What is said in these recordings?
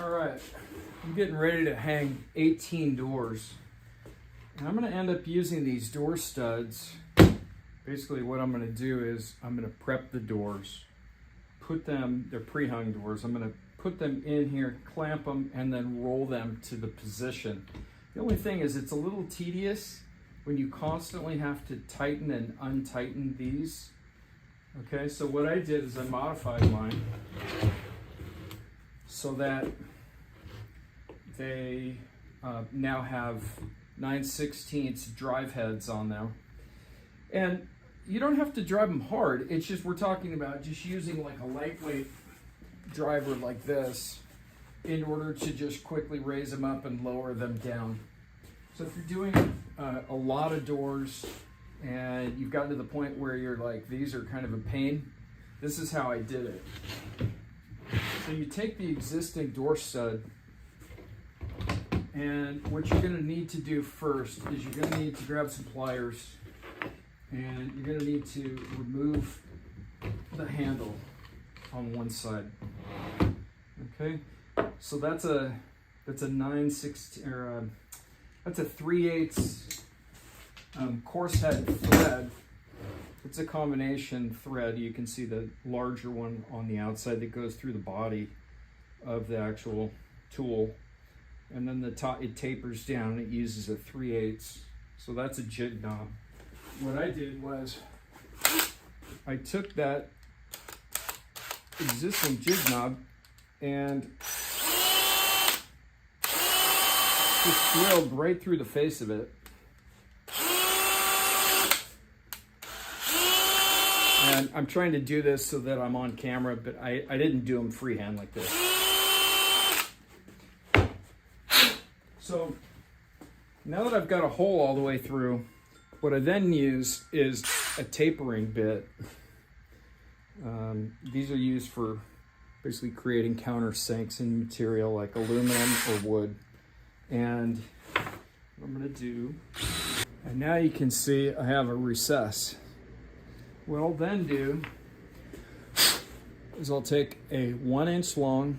All right, I'm getting ready to hang 18 doors. And I'm gonna end up using these door studs. Basically what I'm gonna do is I'm gonna prep the doors, put them, they're pre-hung doors, I'm gonna put them in here, clamp them, and then roll them to the position. The only thing is it's a little tedious when you constantly have to tighten and untighten these. Okay, so what I did is I modified mine so that they now have 9/16 drive heads on them. And you don't have to drive them hard. It's just, we're talking about just using like a lightweight driver like this in order to just quickly raise them up and lower them down. So if you're doing a lot of doors and you've gotten to the point where you're like, these are kind of a pain, this is how I did it. So you take the existing door stud, and what you're going to need to do first is you're going to need to grab some pliers, and you're going to need to remove the handle on one side. Okay, so that's a 9/16 or that's a 3/8 coarse head thread. It's a combination thread. You can see the larger one on the outside that goes through the body of the actual tool, and then the top, it tapers down. It uses a 3/8. So that's a jig knob. What I did was I took that existing jig knob and just drilled right through the face of it. And I'm trying to do this so that I'm on camera, but I didn't do them freehand like this. So now that I've got a hole all the way through, what I then use is a tapering bit. These are used for basically creating countersinks in material like aluminum or wood. And what I'm gonna do, and now you can see I have a recess. What I'll then do is I'll take a 1-inch long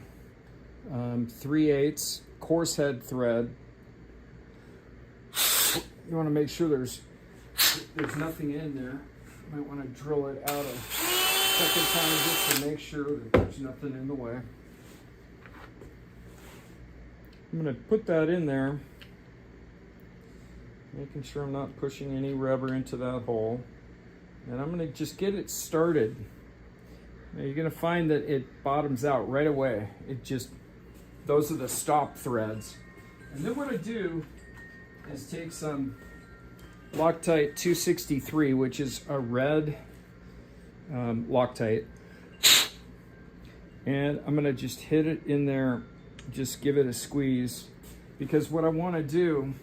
3/8 coarse head thread. You want to make sure there's nothing in there. You might want to drill it out a second time just to make sure that there's nothing in the way. I'm going to put that in there, making sure I'm not pushing any rubber into that hole. And I'm going to just get it started. Now you're going to find that it bottoms out right away. Those are the stop threads. And then what I do is take some Loctite 263, which is a red Loctite. And I'm going to just hit it in there, just give it a squeeze. Because what I want to do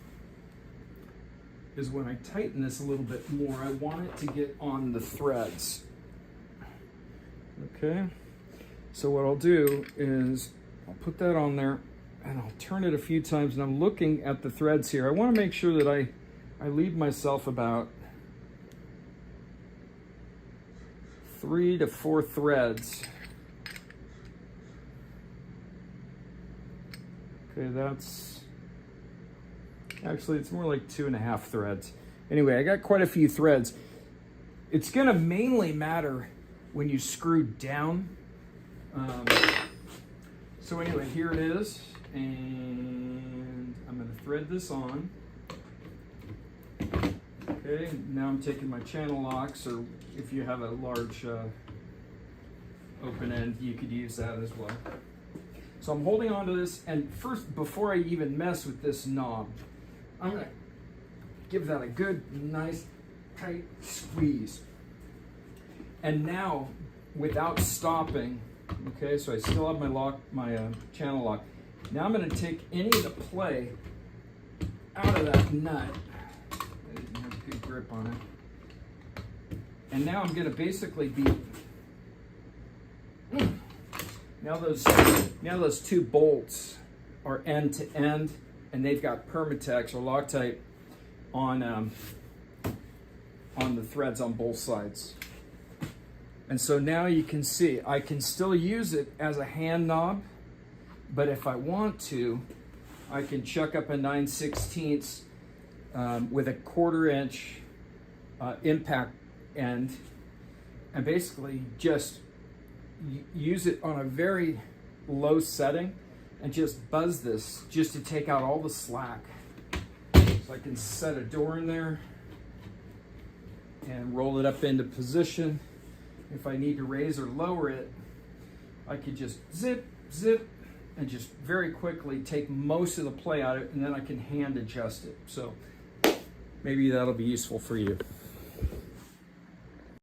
is when I tighten this a little bit more, I want it to get on the threads. Okay, so what I'll do is I'll put that on there and I'll turn it a few times, and I'm looking at the threads here. I want to make sure that I leave myself about 3 to 4 threads. Okay, that's actually, it's more like 2.5 threads. Anyway, I got quite a few threads. It's gonna mainly matter when you screw down. So anyway, here it is. And I'm gonna thread this on. Okay, now I'm taking my channel locks, or if you have a large open end, you could use that as well. So I'm holding on to this, and first, before I even mess with this knob, I'm gonna give that a good, nice, tight squeeze. And now, without stopping, okay, so I still have my channel lock. Now I'm gonna take any of the play out of that nut. I didn't have a good grip on it. And now I'm gonna basically be, now those 2 bolts are end to end, and they've got Permatex or Loctite on the threads on both sides. And so now you can see I can still use it as a hand knob, But if I want to, I can chuck up a 9/16 with a 1/4 inch impact end, and basically just use it on a very low setting and just buzz this just to take out all the slack. So I can set a door in there and roll it up into position. If I need to raise or lower it, I could just zip, zip, and just very quickly take most of the play out of it, and then I can hand adjust it. So maybe that'll be useful for you.